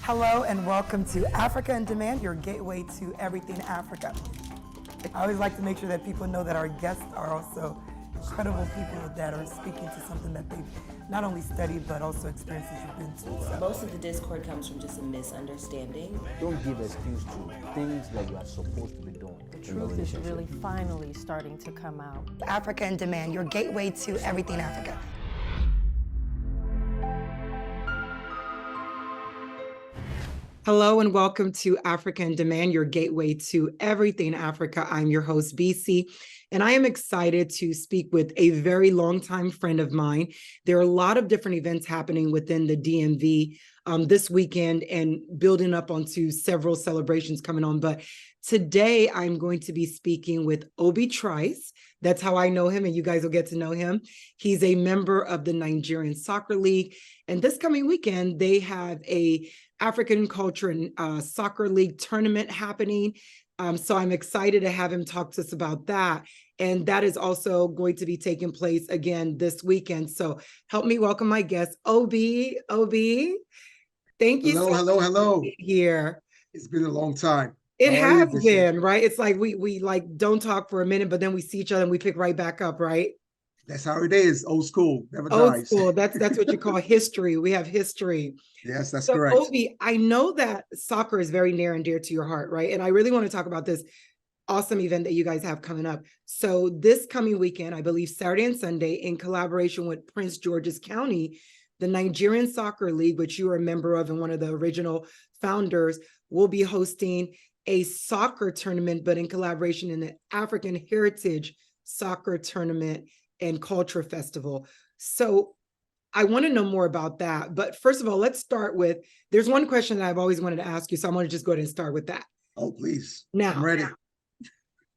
Hello and welcome to Africa in Demand, your gateway to everything Africa. I always like to make sure that people know that our guests are also incredible people that are speaking to something that they've not only studied but also experiences you've been to. So. Most of the discord comes from just a misunderstanding. Don't give excuse to things that you are supposed to be doing. The truth is really finally starting to come out. Africa in Demand, your gateway to everything Africa. Hello and welcome to Africa in Demand, your gateway to everything Africa. I'm your host, BC, and I am excited to speak with a very longtime friend of mine. There are a lot of different events happening within the DMV this weekend and building up onto several celebrations coming on. But today I'm going to be speaking with Obi Trice. That's how I know him, and you guys will get to know him. He's a member of the Nigerian Soccer League, and this coming weekend they have a African Culture and Soccer League tournament happening. So I'm excited to have him talk to us about that. And that is also going to be taking place again this weekend. So help me welcome my guest, Obi. Obi, thank you Hello. for being here. It's been a long time. It has been, right? It's like we like don't talk for a minute, but then we see each other and we pick right back up, right? That's how it is. Old school, never dies. Old school. That's what you call history. We have history. Yes, that's So, correct. Obi, I know that soccer is very near and dear to your heart, right? And I really want to talk about this awesome event that you guys have coming up. So this coming weekend, I believe Saturday and Sunday, in collaboration with Prince George's County, the Nigerian Soccer League, which you are a member of and one of the original founders, will be hosting a soccer tournament, but in collaboration in the African Heritage Soccer Tournament and Culture Festival. So I want to know more about that. But first of all, let's start with, there's one question that I've always wanted to ask you. So I'm going to just go ahead and start with that. Oh, please. Now, I'm ready.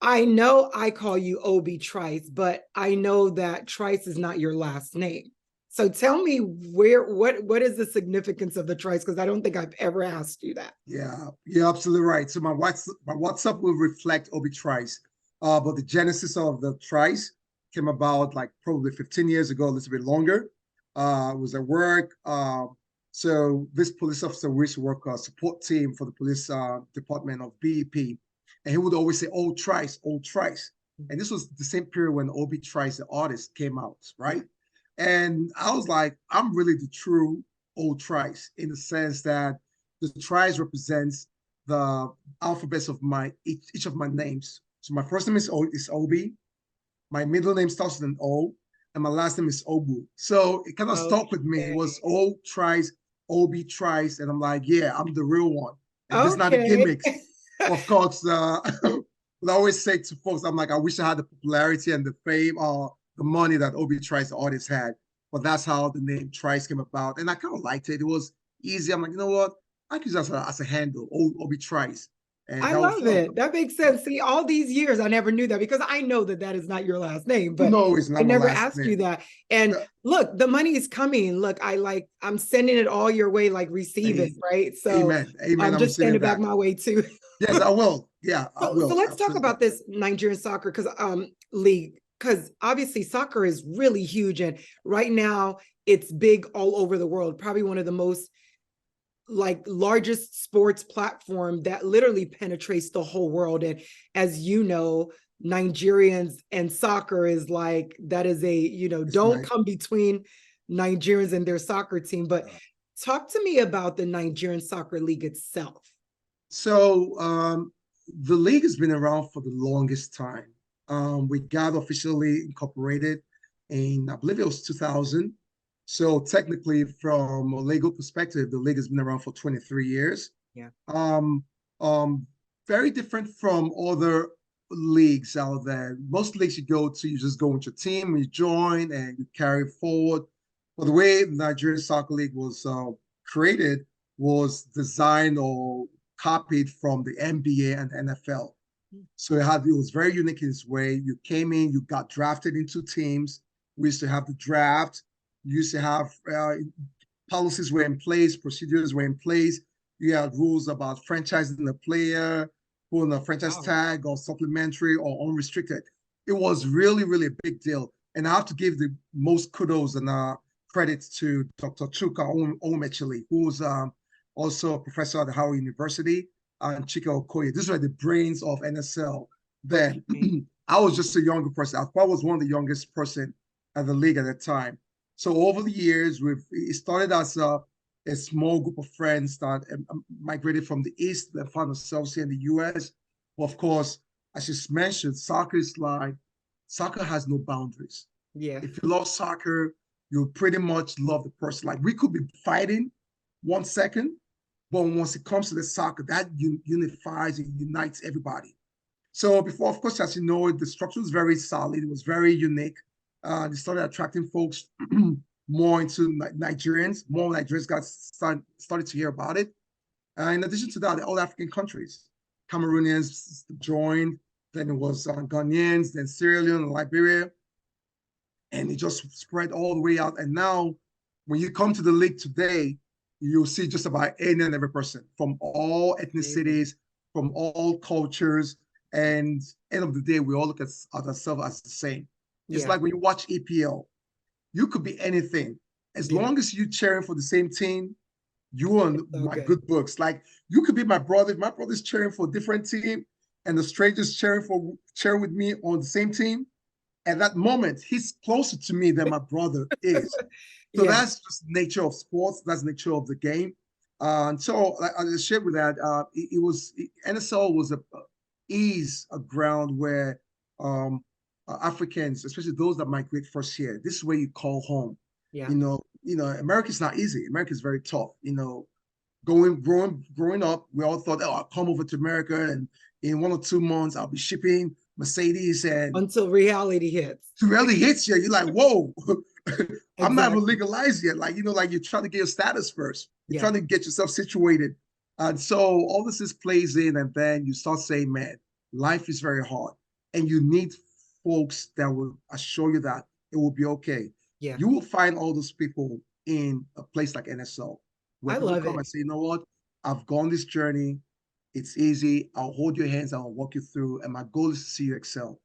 I know I call you Obi Trice, but I know that Trice is not your last name. So tell me what is the significance of the Trice? Because I don't think I've ever asked you that. Yeah, you're absolutely right. So my WhatsApp will reflect Obi Trice. But the genesis of the Trice came about like probably 15 years ago, a little bit longer. It was at work. So this police officer used to work a support team for the police department of BEP. And he would always say, "Old Trice, Old Trice." And this was the same period when Obi Trice, the artist, came out, right? And I was like, I'm really the true Old Trice in the sense that the Trice represents the alphabets of each of my names. So my first name is Obi. My middle name starts with an O, and my last name is Obu. So it kind of stuck with me. It was Old Trice, Obi Trice, and I'm like, yeah, I'm the real one. And it's not a gimmick. Of course, I always say to folks, I'm like, I wish I had the popularity and the fame or the money that Obi Trice, the artist, had. But that's how the name Trice came about. And I kind of liked it. It was easy. I'm like, you know what? I could use that as a handle, Obi Trice. And I love it. That makes sense. See, all these years, I never knew that because I know that is not your last name, but no, it's not. I never asked you that. And look, the money is coming. Look, I'm sending it all your way, like receive it, right? So amen. I'm just sending it back my way too. Yes, I will. Yeah, I will. So let's talk about this Nigerian soccer league, because obviously soccer is really huge. And right now it's big all over the world, probably one of the most largest sports platform that literally penetrates the whole world. And as you know, Nigerians and soccer is that is don't come between Nigerians and their soccer team. But talk to me about the Nigerian Soccer League itself. So the league has been around for the longest time. We got officially incorporated in, I believe it was 2000. So technically, from a legal perspective, the league has been around for 23 years. Yeah. Very different from other leagues out there. Most leagues you go to, you just go with your team, you join, and you carry forward. But the way the Nigerian Soccer League was created was designed or copied from the NBA and the NFL. So it was very unique in its way. You came in, you got drafted into teams. We used to have the draft. You used to have policies were in place, procedures were in place. You had rules about franchising the player, putting a franchise tag or supplementary or unrestricted. It was really, really a big deal. And I have to give the most kudos and credits to Dr. Chuka Omechili, who's also a professor at Howard University, and Chika Okoye. These were the brains of NSL then. Okay. I was just a younger person. I probably was one of the youngest person at the league at that time. So over the years, it started as a small group of friends that migrated from the East that found themselves here in the US. But of course, as you mentioned, soccer has no boundaries. Yeah. If you love soccer, you pretty much love the person. Like we could be fighting 1 second, but once it comes to the soccer, that unifies and unites everybody. So before, of course, as you know, the structure was very solid. It was very unique. They started attracting folks more into Nigerians. More Nigerians started to hear about it. In addition to that, all African countries, Cameroonians joined. Then it was Ghanaians, then Sierra Leone, and Liberia, and it just spread all the way out. And now, when you come to the league today, you'll see just about any and every person from all ethnicities, from all cultures. And end of the day, we all look at ourselves as the same. It's like when you watch EPL, you could be anything. As long as you're cheering for the same team, you're on my good books. Like you could be my brother. If my brother's cheering for a different team and the stranger's cheering with me on the same team, at that moment, he's closer to me than my brother is. So that's just the nature of sports. That's the nature of the game. And so I just shared with that. NSL was a ground where Africans, especially those that migrate first here, this is where you call home. Yeah. America's not easy. America's very tough. Growing up, we all thought, oh, I'll come over to America and in 1 or 2 months I'll be shipping Mercedes, and until reality hits. Reality hits you, you're like, whoa. I'm not even legalized yet. Like you're trying to get your status first. You're trying to get yourself situated. And so all this plays in, and then you start saying, man, life is very hard. And you need folks that will assure you that it will be okay. Yeah. You will find all those people in a place like NSL where people come and say, you know what? I've gone this journey. It's easy. I'll hold your hands. I'll walk you through. And my goal is to see you excel.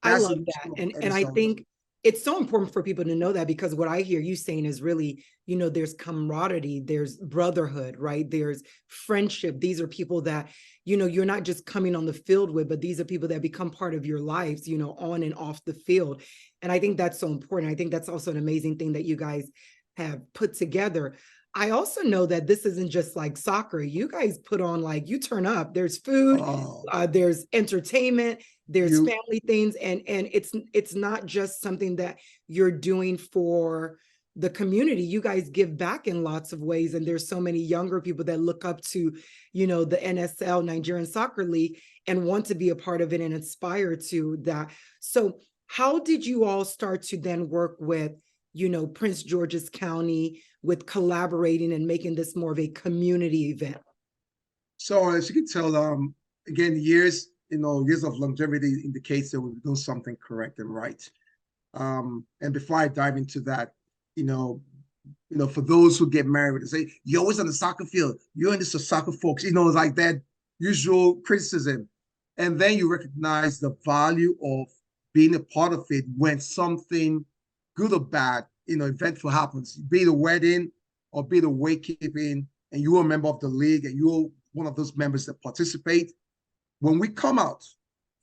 I love that. And I think it's so important for people to know that, because what I hear you saying is really, there's camaraderie, there's brotherhood, right? There's friendship. These are people that, you're not just coming on the field with, but these are people that become part of your lives, on and off the field. And I think that's so important. I think that's also an amazing thing that you guys have put together. I also know that this isn't just like soccer. You guys put on, like, you turn up. There's food, there's entertainment, there's family things, and it's not just something that you're doing for the community. You guys give back in lots of ways, and there's so many younger people that look up to, the NSL, Nigerian Soccer League, and want to be a part of it and aspire to that. So how did you all start to then work with, Prince George's County, with collaborating and making this more of a community event? So as you can tell, again, years of longevity indicates that we've done something correct and right. And before I dive into that, for those who get married, they say, you're always on the soccer field. You're in this for soccer folks, like that usual criticism. And then you recognize the value of being a part of it when something good or bad, eventful happens, be it a wedding or be it a wakekeeping, and you're a member of the league and you're one of those members that participate. When we come out,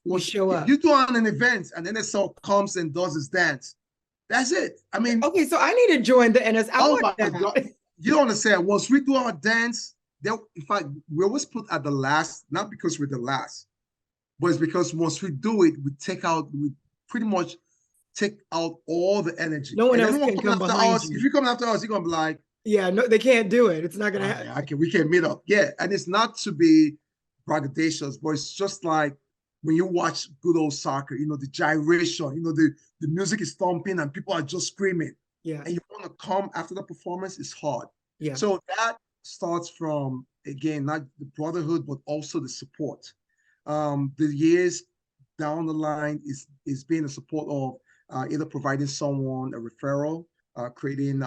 if you do on an event and NSL comes and does his dance, that's it. I mean, okay, so I need to join the NSL. Oh my God. You don't understand. Once we do our dance, in fact, we always put at the last, not because we're the last, but it's because once we do it, we pretty much take out all the energy. No one else can come behind you. If you come after us, you're gonna be like, yeah, no, they can't do it. It's not gonna happen. We can't meet up. Yeah, and it's not to be braggadocious, but it's just like when you watch good old soccer, the gyration, the music is thumping and people are just screaming. Yeah. And you want to come after the performance, it's hard. Yeah. So that starts from, again, not the brotherhood, but also the support. The years down the line is being a support of either providing someone a referral, creating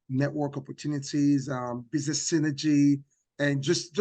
network opportunities, business synergy, and just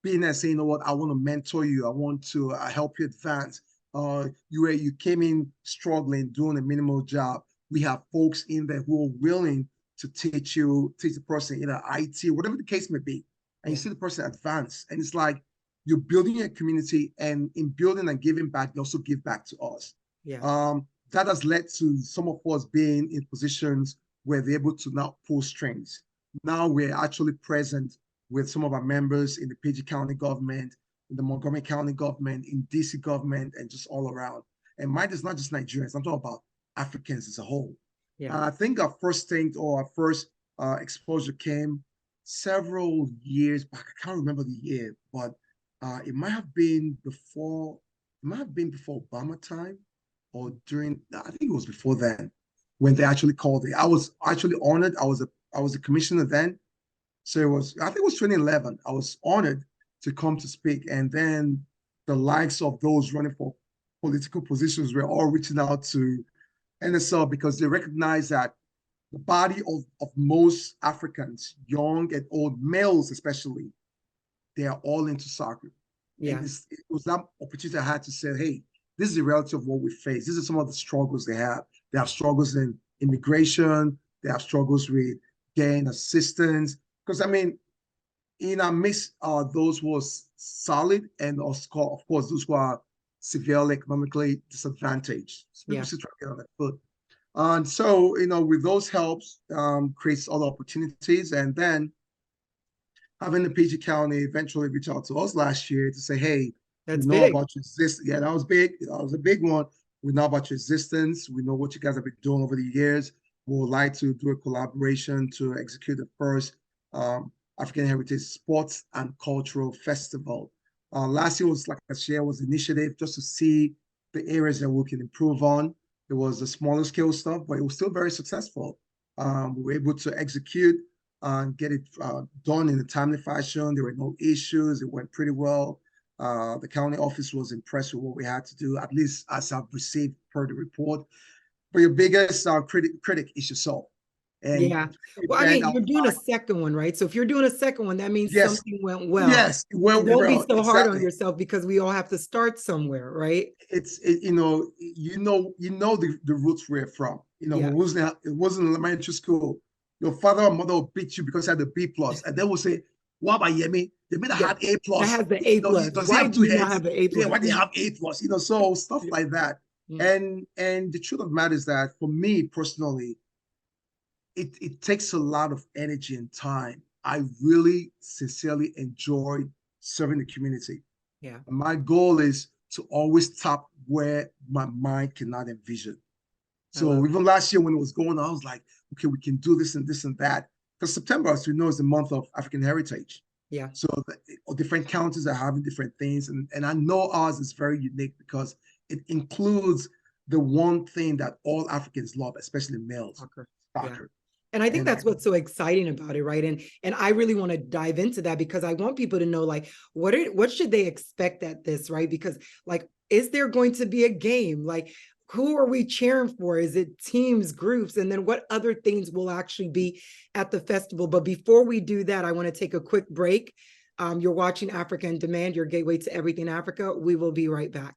being there saying, I want to mentor you. I want to help you advance. You came in struggling, doing a minimal job. We have folks in there who are willing to teach the person, IT, whatever the case may be. and you see the person advance. And it's like you're building a community, and in building and giving back, you also give back to us. Yeah. That has led to some of us being in positions where they're able to now pull strings. Now we're actually present with some of our members in the PG County government, in the Montgomery County government, in DC government, and just all around. And mine is not just Nigerians, I'm talking about Africans as a whole. Yeah. I think our first stint or our first exposure came several years back. I can't remember the year, but it might have been before Obama time, or during, I think it was before then, when they actually called it. I was actually honored. I was a commissioner then. So I think it was 2011. I was honored to come to speak. And then the likes of those running for political positions were all reaching out to NSL because they recognize that the body of most Africans, young and old, males especially, they are all into soccer. Yeah. And it was that opportunity I had to say, hey, this is the reality of what we face. These are some of the struggles they have. They have struggles in immigration. They have struggles with getting assistance. Because, I mean, in our midst are those who are solid, and of course, those who are severely economically disadvantaged. So people still trying to get on their foot. And so, with those helps, creates other opportunities. And then having the PG County eventually reach out to us last year to say, hey, That's we know big. about your existence. Yeah, that was big. That was a big one. We know about your existence. We know what you guys have been doing over the years. We would like to do a collaboration to execute the first African Heritage Sports and Cultural Festival. Last year was, like I shared, was initiative just to see the areas that we can improve on. It was a smaller scale stuff, but it was still very successful. We were able to execute and get it done in a timely fashion. There were no issues. It went pretty well. The county office was impressed with what we had to do, at least as I've received per the report. But your biggest critic is yourself. And yeah. Well, I mean, you're doing a second one, right? So if you're doing a second one, that means yes, something went well. Yes, it went Don't well. be so hard on yourself, because we all have to start somewhere, right? You know the roots we're from. When it wasn't elementary school. Your father or mother will beat you because you had the B plus, and they will say, "What about Yemi? Yemi had A plus. That has the A plus. Does Why he have do two you not heads? have the A plus? Yeah, why do you have A plus? So stuff like that. And the truth of the matter is that for me personally, it takes a lot of energy and time. I really sincerely enjoyed serving the community. Yeah. And my goal is to always tap where my mind cannot envision. So even last year when it was going on, I was like, okay, we can do this and this and that. Because September, as we know, is the month of African heritage. Yeah. So different counties are having different things. And I know ours is very unique because it includes the one thing that all Africans love, especially males, soccer. Yeah. And I think that's what's so exciting about it, right? And I really want to dive into that, because I want people to know, like, what should they expect at this, right? Because, like, is there going to be a game? Like, who are we cheering for? Is it teams, groups? And then what other things will actually be at the festival? But before we do that, I want to take a quick break. You're watching Africa in Demand, your gateway to everything Africa. We will be right back.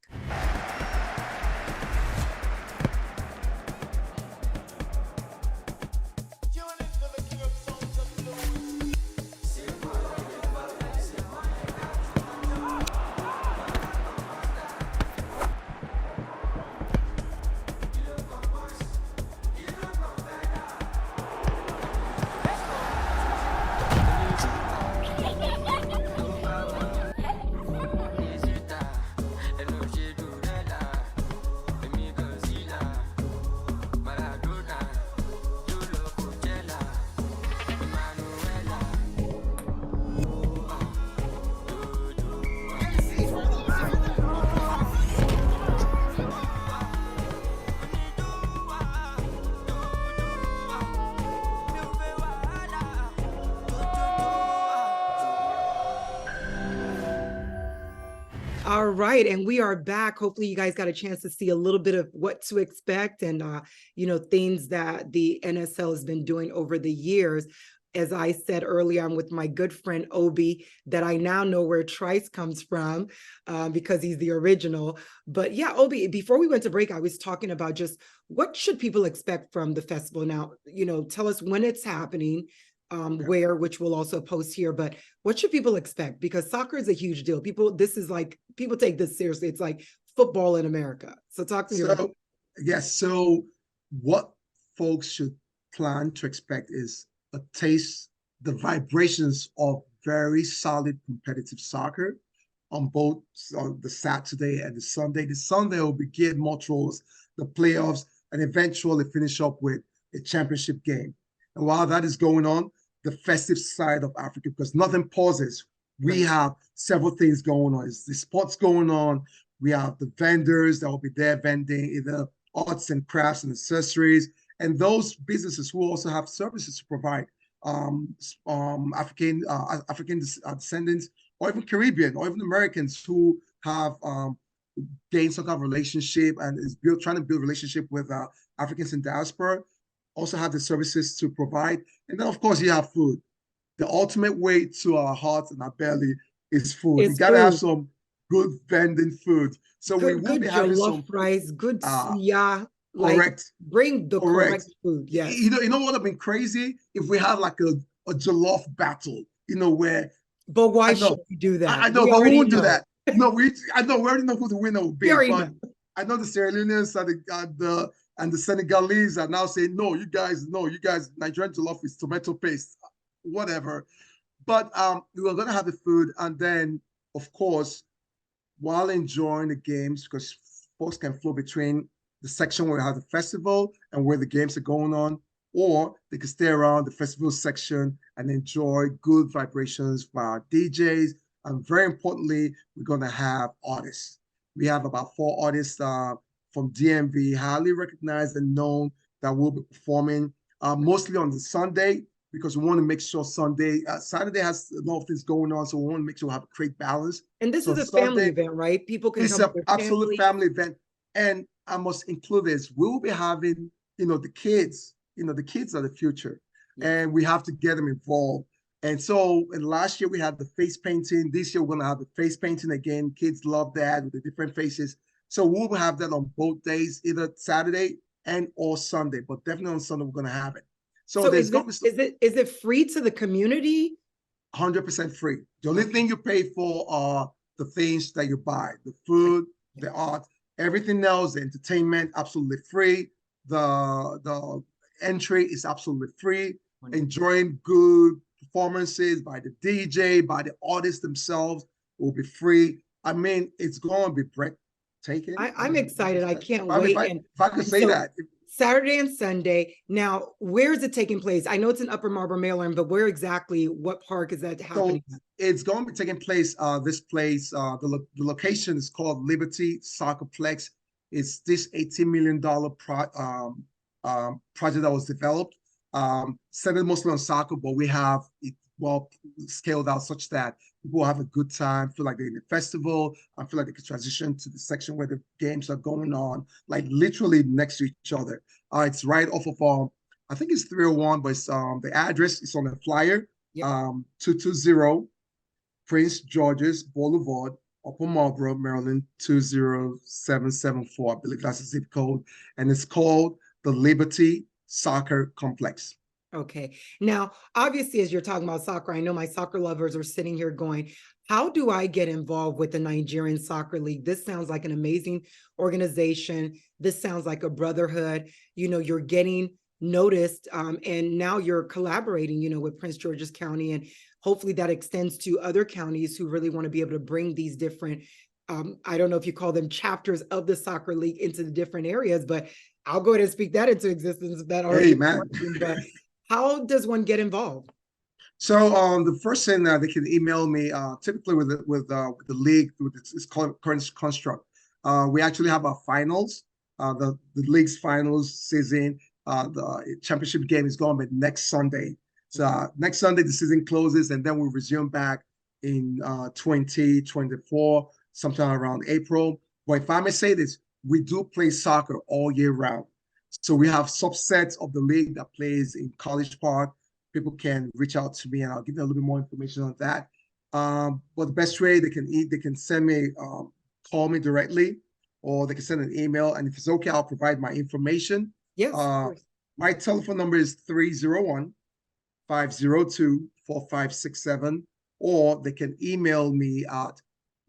All right, and we are back. Hopefully you guys got a chance to see a little bit of what to expect and things that the NSL has been doing over the years. As I said earlier, I'm with my good friend Obi, that I now know where Trice comes from, because he's the original. But yeah, Obi, before we went to break, I was talking about just what should people expect from the festival now. Tell us when it's happening, where, which we'll also post here. But what should people expect? Because soccer is a huge deal. People take this seriously. It's like football in America. So talk to me about So, yes, so what folks should plan to expect is a taste, the vibrations of very solid competitive soccer on both the Saturday and the Sunday. The Sunday will begin more towards the playoffs and eventually finish up with a championship game. And while that is going on, the festive side of Africa, because nothing pauses. We have several things going on. It's the sports going on. We have the vendors that will be there vending either arts and crafts and accessories, and those businesses who also have services to provide. African descendants, or even Caribbean, or even Americans who have gained some kind of relationship and is trying to build relationship with Africans in diaspora, also have the services to provide. And then, of course, you have food. The ultimate way to our hearts and our belly is food. You got to have some good vending food. So we will be having some rice, good correct. Bring the correct food. Yes. You know what would have been crazy if we had like a jollof battle. Where. But why should we do that? I know, but we won't do that. No, I know we already know who the winner will be. But I know the Sierra Leoneans and the Senegalese are now saying, no, you guys, Nigerian jollof is tomato paste, whatever. But we were going to have the food. And then, of course, while enjoying the games, because folks can flow between the section where we have the festival and where the games are going on, or they can stay around the festival section and enjoy good vibrations by our DJs. And very importantly, we're going to have artists. We have about 4 artists from DMV, highly recognized and known, that will be performing mostly on the Sunday, because we want to make sure Saturday has a lot of things going on, so we want to make sure we have a great balance. And this is a family event, right? People can come. It's an absolute family event. And I must include this. We will be having, the kids. The kids are the future, and we have to get them involved. And so, last year we had the face painting. This year we're going to have the face painting again. Kids love that with the different faces. So we'll have that on both days, either Saturday or Sunday, but definitely on Sunday we're going to have it. So is it free to the community? 100% free. The only thing you pay for are the things that you buy, the food, the art, everything else, the entertainment, absolutely free. The entry is absolutely free. Enjoying good performances by the DJ, by the artists themselves will be free. I mean, it's going to be breathtaking. I'm excited. I can't wait. If I could say that. Saturday and Sunday. Now, where is it taking place? I know it's in Upper Marlboro, Maryland, but where exactly, what park is that happening? So it's going to be taking place, the location is called Liberty Soccerplex. It's this $18 million project that was developed, centered mostly on soccer, but we have it well scaled out such that people have a good time, feel like they're in a festival, and feel like they can transition to the section where the games are going on, like literally next to each other. It's right off of, I think it's 301, but it's, the address is on the flyer, 220 Prince George's Boulevard, Upper Marlboro, Maryland, 20774. I believe that's the zip code. And it's called the Liberty Soccer Complex. Okay. Now, obviously, as you're talking about soccer, I know my soccer lovers are sitting here going, how do I get involved with the Nigerian Soccer League? This sounds like an amazing organization. This sounds like a brotherhood. You're getting noticed, and now you're collaborating, with Prince George's County, and hopefully that extends to other counties who really want to be able to bring these different, I don't know if you call them chapters of the soccer league into the different areas, but I'll go ahead and speak that into existence. That already working, but how does one get involved? So the first thing they can email me, typically with the league, with its current construct. We actually have our finals, the league's finals season. The championship game is going to be next Sunday. So next Sunday the season closes, and then we'll resume back in 2024, sometime around April. But if I may say this, we do play soccer all year round. So we have subsets of the league that plays in College Park. People can reach out to me, and I'll give you a little bit more information on that. But the best way they can send me, call me directly, or they can send an email. And if it's okay, I'll provide my information. Yes. My telephone number is 301 502-4567, or they can email me at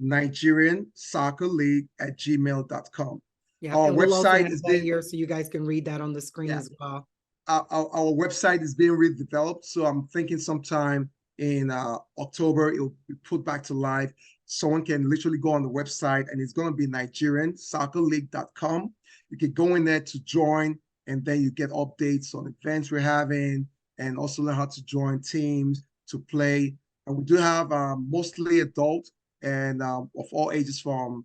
nigeriansoccerleague@gmail.com. Yeah, Our and we'll also website have is that being here so you guys can read that on the screen yeah, as well. our website is being redeveloped, so I'm thinking sometime in October it'll be put back to life. Someone can literally go on the website, and it's going to be nigeriansoccerleague.com. You can go in there to join, and then you get updates on events we're having, and also learn how to join teams to play. And we do have mostly adult and of all ages, from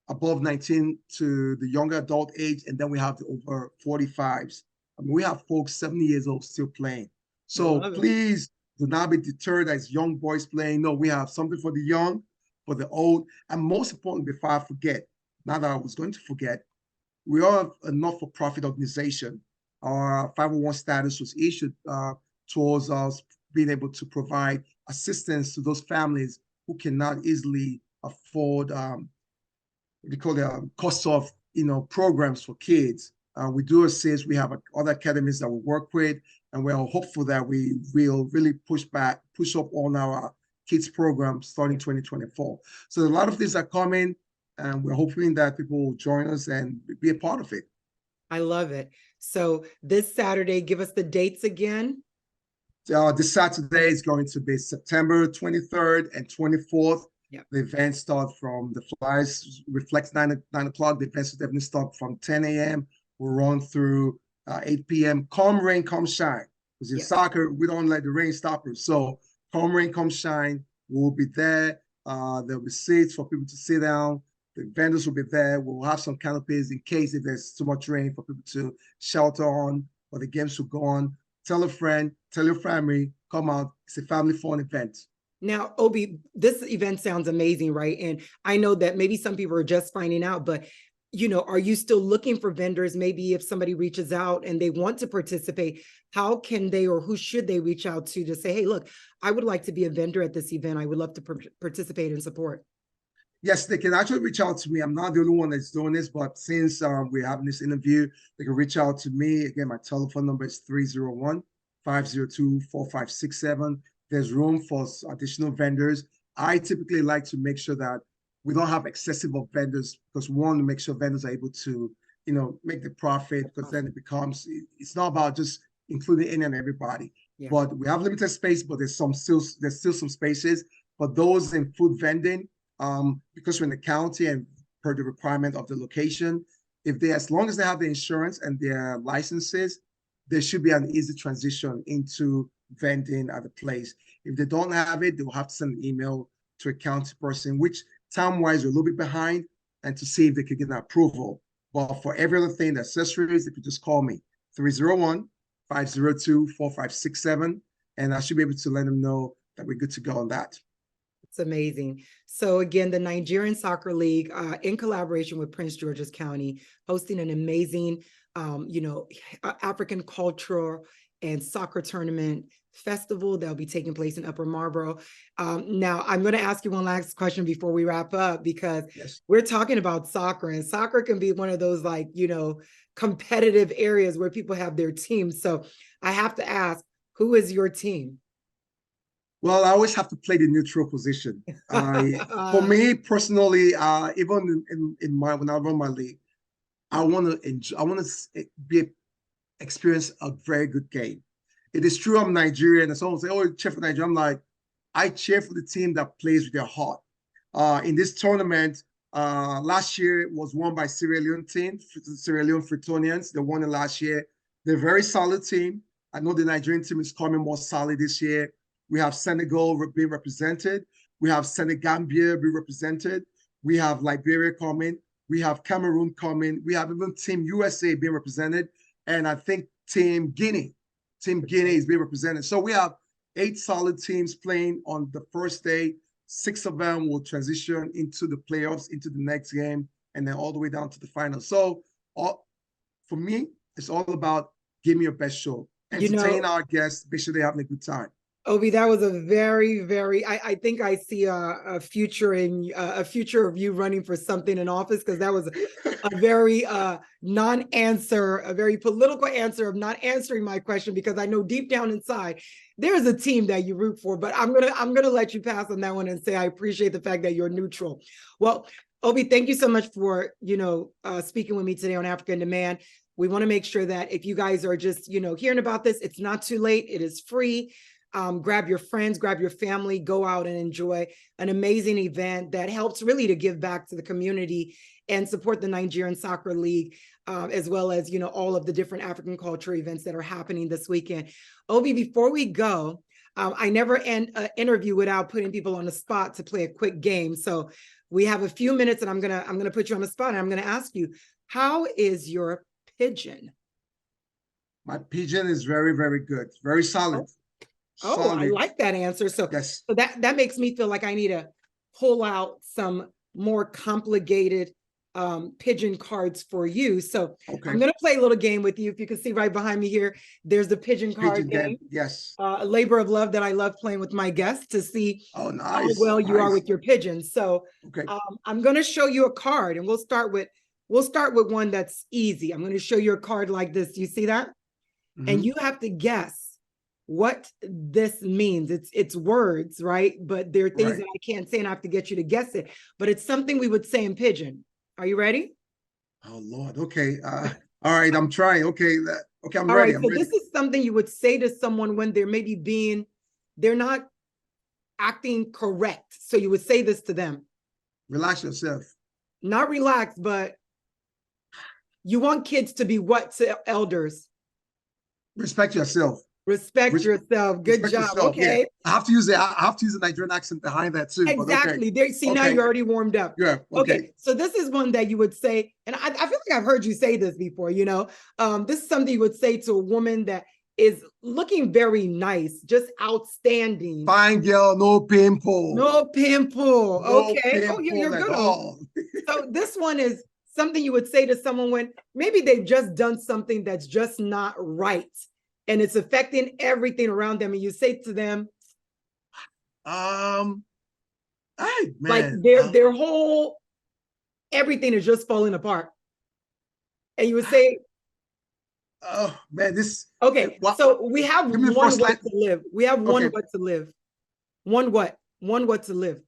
above 19 to the younger adult age, and then we have the over 45s. I mean, we have folks 70 years old still playing. I So love it. please do not be deterred as young boys playing. No, we have something for the young, for the old, and most importantly, before I forget, now that I was going to forget, we are a not-for-profit organization. Our 501 status was issued towards us being able to provide assistance to those families who cannot easily afford we call it cost of programs for kids. We do assist. We have other academies that we work with, and we are hopeful that we will really push up on our kids program starting 2024. So a lot of things are coming, and we're hoping that people will join us and be a part of it. I love it. So this Saturday, give us the dates again. This Saturday is going to be September 23rd and 24th. Yep. The event starts from the flyers reflects 9 o'clock. The events definitely start from 10 a.m. We'll run through 8 p.m. Come rain, come shine. Because in soccer, we don't let the rain stop us. So come rain, come shine. We'll be there. There'll be seats for people to sit down. The vendors will be there. We'll have some canopies in case if there's too much rain for people to shelter on, or the games will go on. Tell a friend, tell your family, come out. It's a family fun event. Now, Obi, this event sounds amazing, right? And I know that maybe some people are just finding out, but are you still looking for vendors? Maybe if somebody reaches out and they want to participate, how can they, or who should they reach out to say, hey, look, I would like to be a vendor at this event. I would love to participate and support. Yes, they can actually reach out to me. I'm not the only one that's doing this, but since we're having this interview, they can reach out to me. Again, my telephone number is 301-502-4567. There's room for additional vendors. I typically like to make sure that we don't have excessive of vendors, because we want to make sure vendors are able to, make the profit, because then it's not about just including any and everybody. Yeah. But we have limited space, but there's still some spaces. But those in food vending, because we're in the county and per the requirement of the location, as long as they have the insurance and their licenses, there should be an easy transition into vending at the place. If they don't have it, they'll have to send an email to a county person, which time-wise we're a little bit behind, and to see if they could get an approval. But for every other thing, the accessories, they could just call me, 301-502-4567, and I should be able to let them know that we're good to go on that. It's amazing. So again, the Nigerian Soccer League, in collaboration with Prince George's County, hosting an amazing, African cultural and soccer tournament festival that'll be taking place in Upper Marlboro. Now, I'm going to ask you one last question before we wrap up, because we're talking about soccer, and soccer can be one of those competitive areas where people have their teams. So I have to ask, who is your team? Well, I always have to play the neutral position. For me personally, even when I run my league, I want to experience a very good game. It is true I'm Nigerian, and someone say, "Oh, you cheer for Nigeria." I'm like, I cheer for the team that plays with their heart. In this tournament, last year it was won by Sierra Leone team, Sierra Leone Fritonians. They won it last year. They're a very solid team. I know the Nigerian team is coming more solid this year. We have Senegal being represented. We have Senegambia being represented. We have Liberia coming. We have Cameroon coming. We have even Team USA being represented. And I think Team Guinea is being represented. So we have 8 solid teams playing on the first day. 6 of them will transition into the playoffs, into the next game, and then all the way down to the final. So for me, it's all about give me your best show. Entertain our guests, make sure they're having a good time. Obi, that was a very, very. I think I see a future in a future of you running for something in office, because that was a very non-answer, a very political answer of not answering my question, because I know deep down inside there's a team that you root for. But I'm gonna let you pass on that one and say I appreciate the fact that you're neutral. Well, Obi, thank you so much for speaking with me today on Africa in Demand. We want to make sure that if you guys are just hearing about this, it's not too late. It is free. Grab your friends, grab your family, go out and enjoy an amazing event that helps really to give back to the community and support the Nigerian Soccer League, as well as, all of the different African culture events that are happening this weekend. Obi, before we go, I never end an interview without putting people on the spot to play a quick game. So we have a few minutes, and I'm gonna put you on the spot, and I'm gonna ask you, how is your pigeon? My pigeon is very, very good. Very solid. Oh, Solid. I like that answer. So, Yes. so that makes me feel like I need to pull out some more complicated pigeon cards for you. So Okay. I'm going to play a little game with you. If you can see right behind me here, there's the pigeon card game. Yes. A labor of love that I love playing with my guests to see Oh, how nice. well you are Nice. with your pigeons. So Okay. I'm going to show you a card, and we'll start with one that's easy. I'm going to show you a card like this. Do you see that? And you have to guess what this means. It's words, right? But there are things Right. that I can't say, and I have to get you to guess it. But it's something we would say in pigeon. Are you ready? Oh Lord. Okay. All right. I'm trying. Okay. Okay. I'm All ready. right. I'm So ready. this is something you would say to someone when they're not acting correct. So you would say this to them. Relax yourself. Not relaxed, but you want kids to be what to elders? Respect yourself. Respect yourself. Good Respect job. yourself. Okay. Yeah. I have to use the Nigerian accent behind that too. Exactly. But okay. There, see, now Okay. you're already warmed up. Yeah. Okay. So this is one that you would say, and I feel like I've heard you say this before, this is something you would say to a woman that is looking very nice, just outstanding. Fine girl, no pimple. No pimple. No Okay. Oh, pimple you're at good. all. So this one is something you would say to someone when maybe they've just done something that's just not right, and it's affecting everything around them. And you say to them, Hey man, like their whole everything is just falling apart. And you would say, oh man, this okay, so we have Give me one first what line. to live. We have one Okay. what to live. One what? One what to live.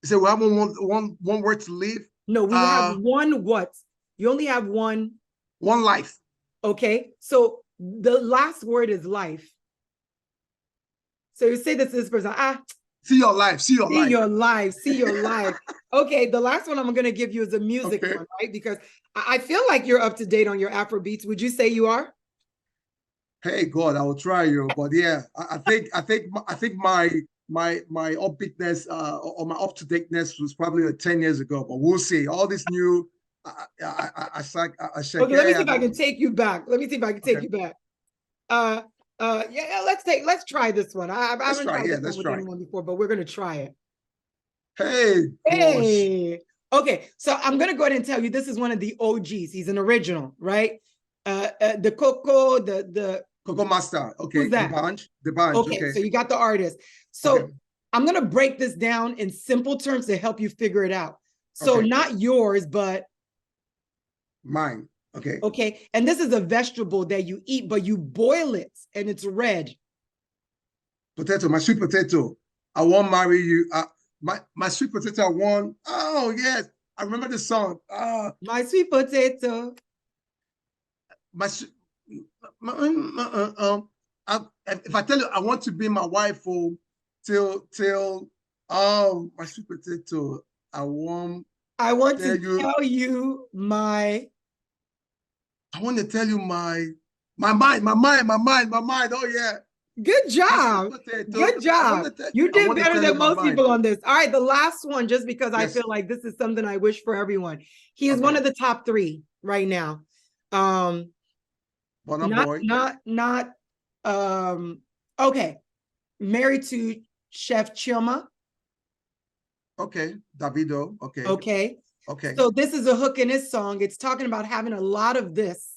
So we have one word to leave. No, we have one what. You only have one. One life. Okay, so the last word is life. So you say this to this person, See your life. See your see life. your life, see your life. Okay, the last one I'm going to give you is a music Okay. one, right? Because I feel like you're up to date on your Afro beats. Would you say you are? Hey God, I will try you, but yeah, I think my upbeatness or my up to dateness was probably 10 years ago, but we'll see. All this new, I said, Okay, let me see if I can take you back. Let me see if I can take Okay. you back. Yeah, let's try this one. I Let's haven't try, tried yeah, this let's one with try. anyone before, but we're gonna try it. Hey, gosh. Hey, okay, so I'm gonna go ahead and tell you this is one of the OGs. He's an original, right? The Coco, the Coco Master. Okay, Who's that? The Banj. okay, so you got the artist. So Okay. I'm gonna break this down in simple terms to help you figure it out. So Okay. not yours, but Mine. Okay. okay, and this is a vegetable that you eat, but you boil it and it's red. Potato, my sweet potato. I won't marry you. My sweet potato, I won. Oh, yes. I remember the song. My sweet potato. If I tell you I want to be my wife for till my sweet potato, I want to tell you my I want to tell you my mind. Oh yeah. Good job. Good job. You did better than most people on this. All right, the last one, just because I feel like this is something I wish for everyone. He is one of the top 3 right not okay. Married to Chef Chioma. Okay, Davido. Okay. Okay. Okay. So this is a hook in his song. It's talking about having a lot of this.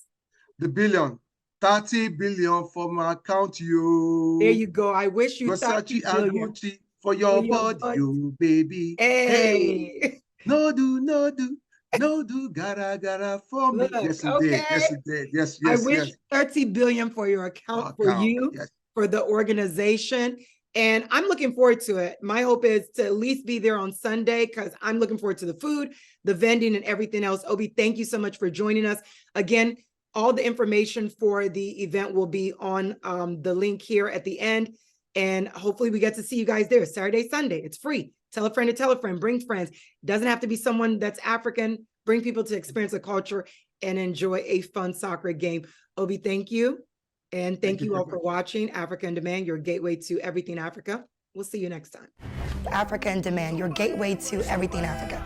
The billion. 30 billion for my account, you. There you go. I wish you thought Versace and billion Gucci for your your body, butt. you baby. Hey, No do, no do, no do, gotta for me. look, Yes, indeed. okay. Yes, indeed. Yes, I yes, wish yes. 30 billion for your account for Account. you, Yes. for the organization. And I'm looking forward to it. My hope is to at least be there on Sunday because I'm looking forward to the food, the vending, and everything else. Obi, thank you so much for joining us. Again, all the information for the event will be on the link here at the end. And hopefully we get to see you guys there Saturday, Sunday. It's free. Tell a friend, bring friends. Doesn't have to be someone that's African. Bring people to experience the culture and enjoy a fun soccer game. Obi, thank you. And thank you all for watching Africa in Demand, your gateway to everything Africa. We'll see you next time. Africa in Demand, your gateway to everything Africa.